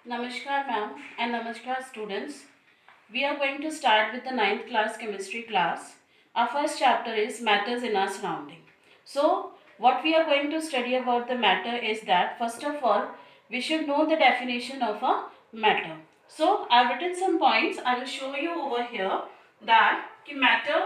Namaskar ma'am and Namaskar students. We are going to start with the ninth class chemistry class. Our first chapter is matters in our surrounding. So what we are going to study about the matter is that first of all we should know the definition of a matter. So I have written some points. I will show you over here that matter.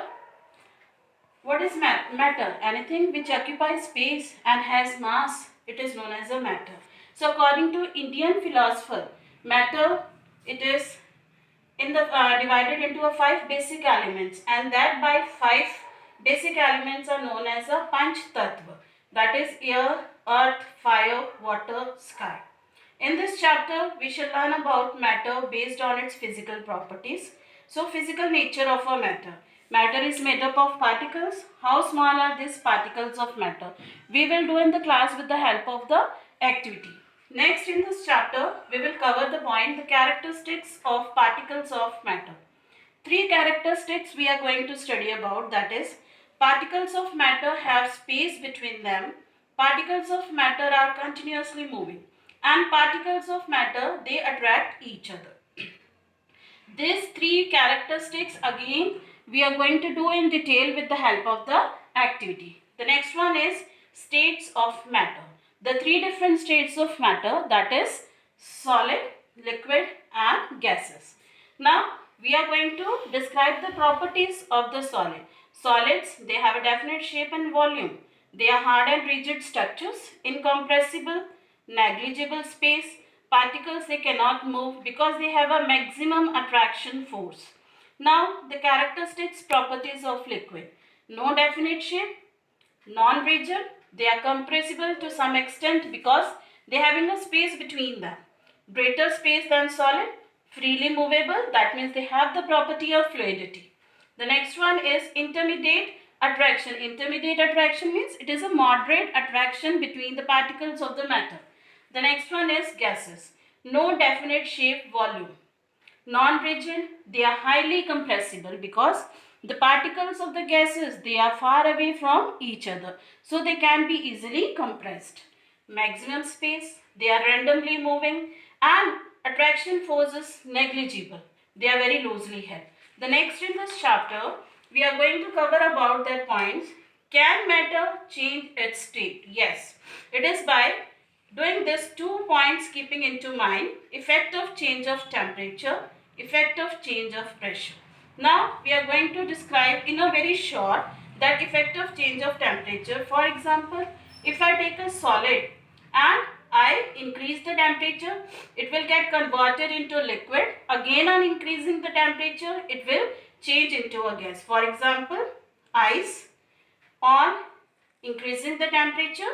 What is matter? Anything which occupies space and has mass, it is known as a matter. So according to Indian philosopher, matter, it is divided into a five basic elements, and that by five basic elements are known as a Panch Tattva. That is air, earth, fire, water, sky. In this chapter, we shall learn about matter based on its physical properties. So, physical nature of a matter. Matter is made up of particles. How small are these particles of matter? We will do in the class with the help of the activity. Next, in this chapter, we will cover the point, the characteristics of particles of matter. Three characteristics we are going to study about, that is, particles of matter have space between them, particles of matter are continuously moving, and particles of matter, they attract each other. These three characteristics again we are going to do in detail with the help of the activity. The next one is states of matter. The three different states of matter, that is solid, liquid and gases. Now we are going to describe the properties of the solid. Solids, they have a definite shape and volume. They are hard and rigid structures, incompressible, negligible space. Particles, they cannot move because they have a maximum attraction force. Now the characteristics properties of liquid. No definite shape, non-rigid, they are compressible to some extent because they are having a space between them. Greater space than solid, freely movable, that means they have the property of fluidity. The next one is intermediate attraction. Intermediate attraction means it is a moderate attraction between the particles of the matter. The next one is gases. No definite shape, volume. Non-rigid, they are highly compressible because the particles of the gases, they are far away from each other, so they can be easily compressed. Maximum space, they are randomly moving, and attraction force is negligible. They are very loosely held. The next in this chapter, we are going to cover about their points. Can matter change its state? Yes, it is by doing this 2 points keeping into mind effect of change of temperature, effect of change of pressure. Now we are going to describe in a very short that effect of change of temperature. For example, if I take a solid and I increase the temperature, it will get converted into liquid. Again on increasing the temperature, it will change into a gas. For example, ice, on increasing the temperature,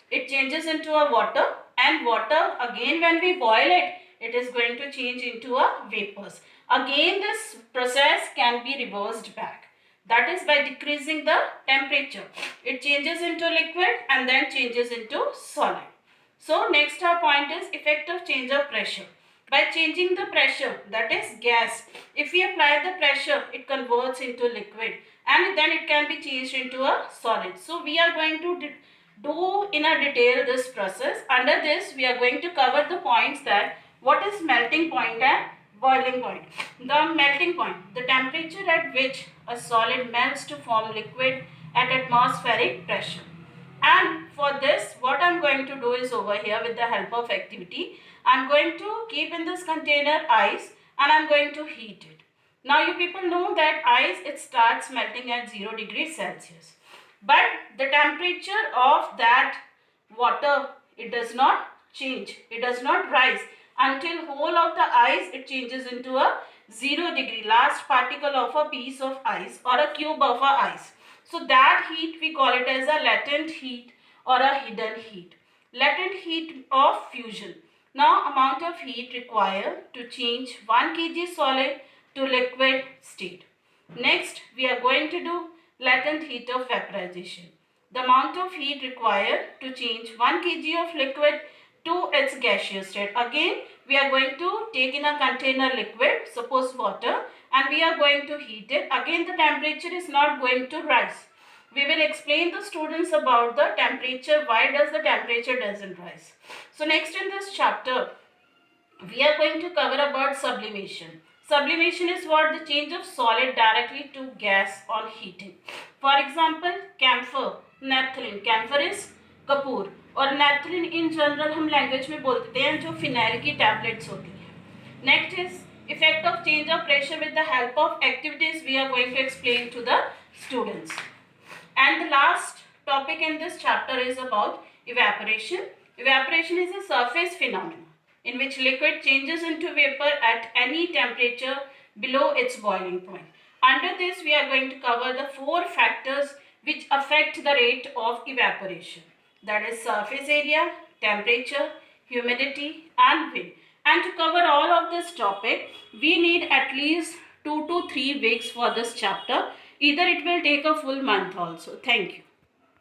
it changes into a water, and water again when we boil it, it is going to change into a vapors. Again this process can be reversed back. That is by decreasing the temperature. It changes into liquid and then changes into solid. So next our point is effect of change of pressure. By changing the pressure, that is gas, if we apply the pressure, it converts into liquid and then it can be changed into a solid. So we are going to do in a detail this process. Under this we are going to cover the points that what is melting point and boiling point. The melting point, the temperature at which a solid melts to form liquid at atmospheric pressure. And for this, what I'm going to do is over here with the help of activity, I'm going to keep in this container ice and I'm going to heat it. Now you people know that ice, it starts melting at 0 degrees Celsius. But the temperature of that water, it does not change, it does not rise until whole of the ice, it changes into a 0 degree, last particle of a piece of ice or a cube of a ice. So that heat we call it as a latent heat or a hidden heat. Latent heat of fusion. Now amount of heat required to change 1 kg solid to liquid state. Next we are going to do latent heat of vaporization. The amount of heat required to change 1 kg of liquid to its gaseous state. Again we are going to take in a container liquid, suppose water, and we are going to heat it. Again the temperature is not going to rise. We will explain the students about the temperature, why does the temperature doesn't rise. So next in this chapter, we are going to cover about sublimation. Sublimation is what? The change of solid directly to gas on heating. For example, camphor, naphthalene. Camphor is Kapoor और naphthalene in general हम language में बोलते हैं जो phenyl की tablets होती हैं. Next is effect of change of pressure with the help of activities we are going to explain to the students. And the last topic in this chapter is about evaporation. Evaporation is a surface phenomenon in which liquid changes into vapor at any temperature below its boiling point. Under this, we are going to cover the 4 factors which affect the rate of evaporation. That is surface area, temperature, humidity and wind. And to cover all of this topic, we need at least 2 to 3 weeks for this chapter. Either it will take a full month also. Thank you.